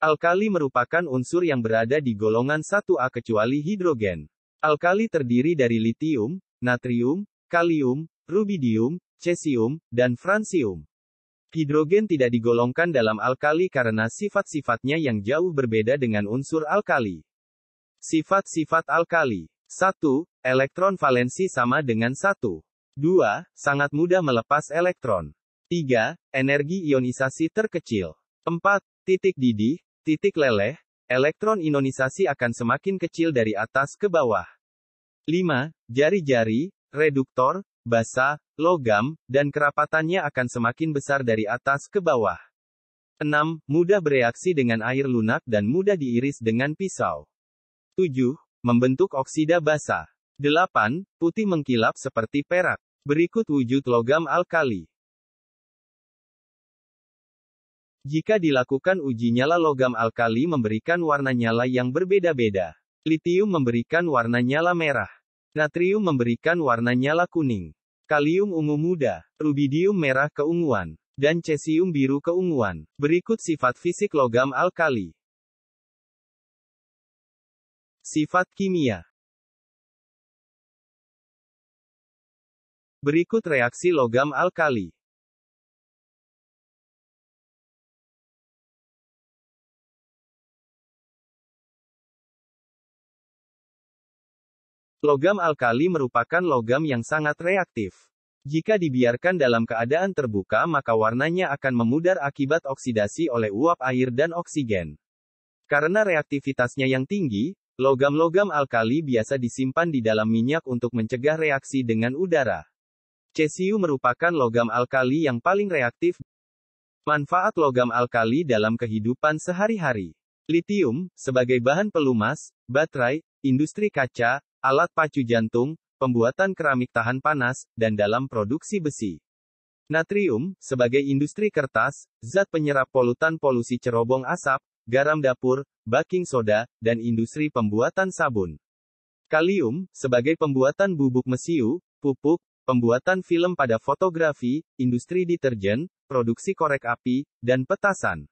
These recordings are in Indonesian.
Alkali merupakan unsur yang berada di golongan 1A kecuali hidrogen. Alkali terdiri dari litium, natrium, kalium, rubidium, cesium, dan fransium. Hidrogen tidak digolongkan dalam alkali karena sifat-sifatnya yang jauh berbeda dengan unsur alkali. Sifat-sifat alkali. 1. Elektron valensi sama dengan 1. 2. Sangat mudah melepas elektron. 3. Energi ionisasi terkecil. 4. Titik didih, titik leleh, elektron ionisasi akan semakin kecil dari atas ke bawah. 5. Jari-jari, reduktor, basa, logam, dan kerapatannya akan semakin besar dari atas ke bawah. 6. Mudah bereaksi dengan air lunak dan mudah diiris dengan pisau. 7. Membentuk oksida basa. 8. Putih mengkilap seperti perak. Berikut wujud logam alkali. Jika dilakukan uji nyala logam alkali memberikan warna nyala yang berbeda-beda. Litium memberikan warna nyala merah. Natrium memberikan warna nyala kuning. Kalium ungu muda. Rubidium merah keunguan. Dan cesium biru keunguan. Berikut sifat fisik logam alkali. Sifat kimia. Berikut reaksi logam alkali. Logam alkali merupakan logam yang sangat reaktif. Jika dibiarkan dalam keadaan terbuka maka warnanya akan memudar akibat oksidasi oleh uap air dan oksigen. Karena reaktivitasnya yang tinggi, logam-logam alkali biasa disimpan di dalam minyak untuk mencegah reaksi dengan udara. Cesium merupakan logam alkali yang paling reaktif. Manfaat logam alkali dalam kehidupan sehari-hari. Litium, sebagai bahan pelumas, baterai, industri kaca, alat pacu jantung, pembuatan keramik tahan panas, dan dalam produksi besi. Natrium, sebagai industri kertas, zat penyerap polutan polusi cerobong asap, garam dapur, baking soda, dan industri pembuatan sabun. Kalium, sebagai pembuatan bubuk mesiu, pupuk, pembuatan film pada fotografi, industri deterjen, produksi korek api, dan petasan.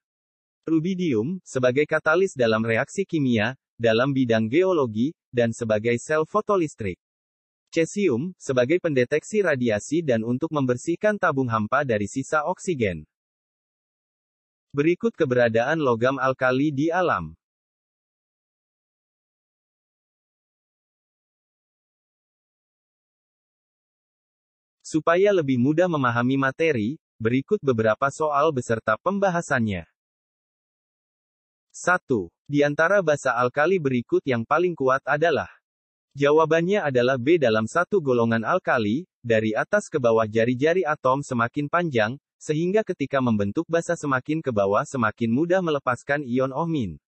Rubidium, sebagai katalis dalam reaksi kimia, dalam bidang geologi, dan sebagai sel fotolistrik. Cesium, sebagai pendeteksi radiasi dan untuk membersihkan tabung hampa dari sisa oksigen. Berikut keberadaan logam alkali di alam. Supaya lebih mudah memahami materi, berikut beberapa soal beserta pembahasannya. 1. Di antara basa alkali berikut yang paling kuat adalah. Jawabannya adalah B. Dalam satu golongan alkali, dari atas ke bawah jari-jari atom semakin panjang, sehingga ketika membentuk basa semakin ke bawah semakin mudah melepaskan ion OH-.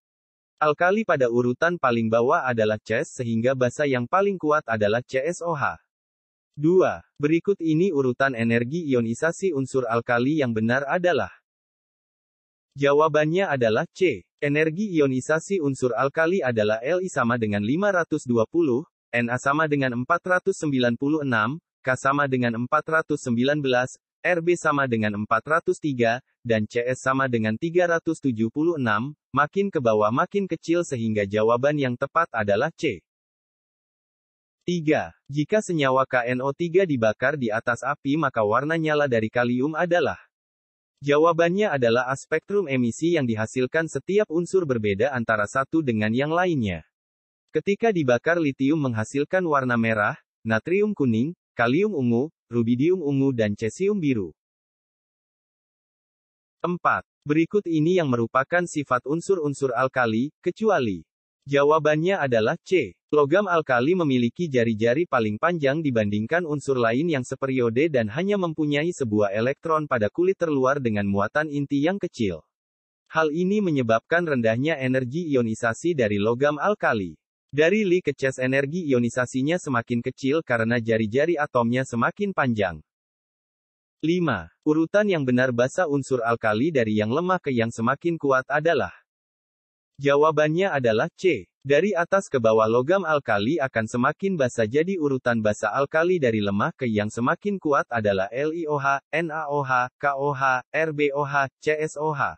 Alkali pada urutan paling bawah adalah Cs sehingga basa yang paling kuat adalah CSOH. 2. Berikut ini urutan energi ionisasi unsur alkali yang benar adalah. Jawabannya adalah C. Energi ionisasi unsur alkali adalah Li sama dengan 520, Na sama dengan 496, K sama dengan 419, Rb sama dengan 403, dan Cs sama dengan 376, makin ke bawah makin kecil sehingga jawaban yang tepat adalah C. 3. Jika senyawa KNO3 dibakar di atas api maka warna nyala dari kalium adalah. Jawabannya adalah A. Spektrum emisi yang dihasilkan setiap unsur berbeda antara satu dengan yang lainnya. Ketika dibakar litium menghasilkan warna merah, natrium kuning, kalium ungu, rubidium ungu dan cesium biru. 4. Berikut ini yang merupakan sifat unsur-unsur alkali, kecuali. Jawabannya adalah C. Logam alkali memiliki jari-jari paling panjang dibandingkan unsur lain yang seperiode dan hanya mempunyai sebuah elektron pada kulit terluar dengan muatan inti yang kecil. Hal ini menyebabkan rendahnya energi ionisasi dari logam alkali. Dari Li ke Cs energi ionisasinya semakin kecil karena jari-jari atomnya semakin panjang. 5. Urutan yang benar basa unsur alkali dari yang lemah ke yang semakin kuat adalah. Jawabannya adalah C. Dari atas ke bawah logam alkali akan semakin basa jadi urutan basa alkali dari lemah ke yang semakin kuat adalah LiOH, NaOH, KOH, RbOH, CSOH.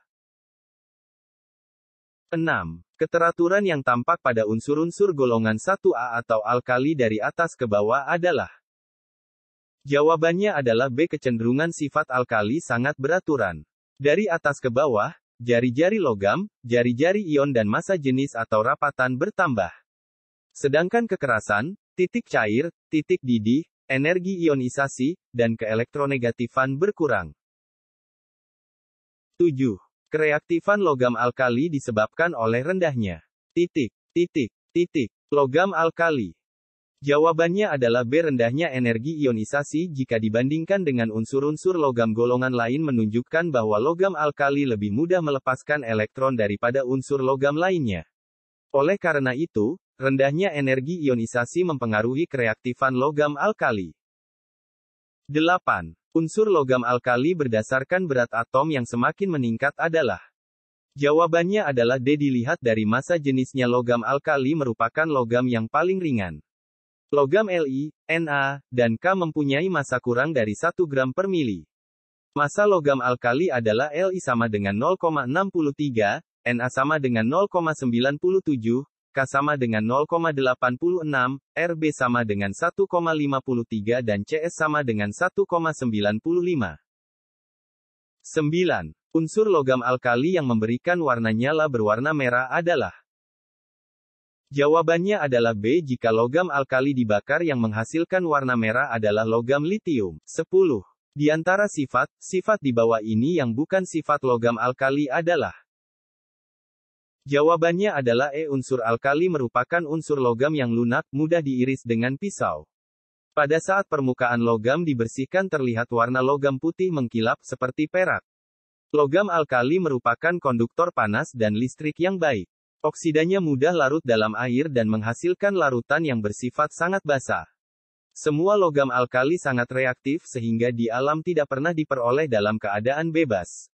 6. Keteraturan yang tampak pada unsur-unsur golongan 1A atau alkali dari atas ke bawah adalah. Jawabannya adalah B. Kecenderungan sifat alkali sangat beraturan. Dari atas ke bawah, jari-jari logam, jari-jari ion dan massa jenis atau rapatan bertambah. Sedangkan kekerasan, titik cair, titik didih, energi ionisasi, dan keelektronegatifan berkurang. 7. Kereaktifan logam alkali disebabkan oleh rendahnya titik logam alkali. Jawabannya adalah B. Rendahnya energi ionisasi jika dibandingkan dengan unsur-unsur logam golongan lain menunjukkan bahwa logam alkali lebih mudah melepaskan elektron daripada unsur logam lainnya. Oleh karena itu, rendahnya energi ionisasi mempengaruhi kereaktifan logam alkali. 8. Unsur logam alkali berdasarkan berat atom yang semakin meningkat adalah. Jawabannya adalah D. Dilihat dari massa jenisnya logam alkali merupakan logam yang paling ringan. Logam Li, Na, dan K mempunyai massa kurang dari 1 gram per mili. Massa logam alkali adalah Li sama dengan 0,63, Na sama dengan 0,97, K sama dengan 0,86, Rb sama dengan 1,53 dan Cs sama dengan 1,95. 9. Unsur logam alkali yang memberikan warna nyala berwarna merah adalah. Jawabannya adalah B. Jika logam alkali dibakar yang menghasilkan warna merah adalah logam litium. 10. Di antara sifat di bawah ini yang bukan sifat logam alkali adalah. Jawabannya adalah E. Unsur alkali merupakan unsur logam yang lunak, mudah diiris dengan pisau. Pada saat permukaan logam dibersihkan terlihat warna logam putih mengkilap seperti perak. Logam alkali merupakan konduktor panas dan listrik yang baik. Oksidanya mudah larut dalam air dan menghasilkan larutan yang bersifat sangat basah. Semua logam alkali sangat reaktif sehingga di alam tidak pernah diperoleh dalam keadaan bebas.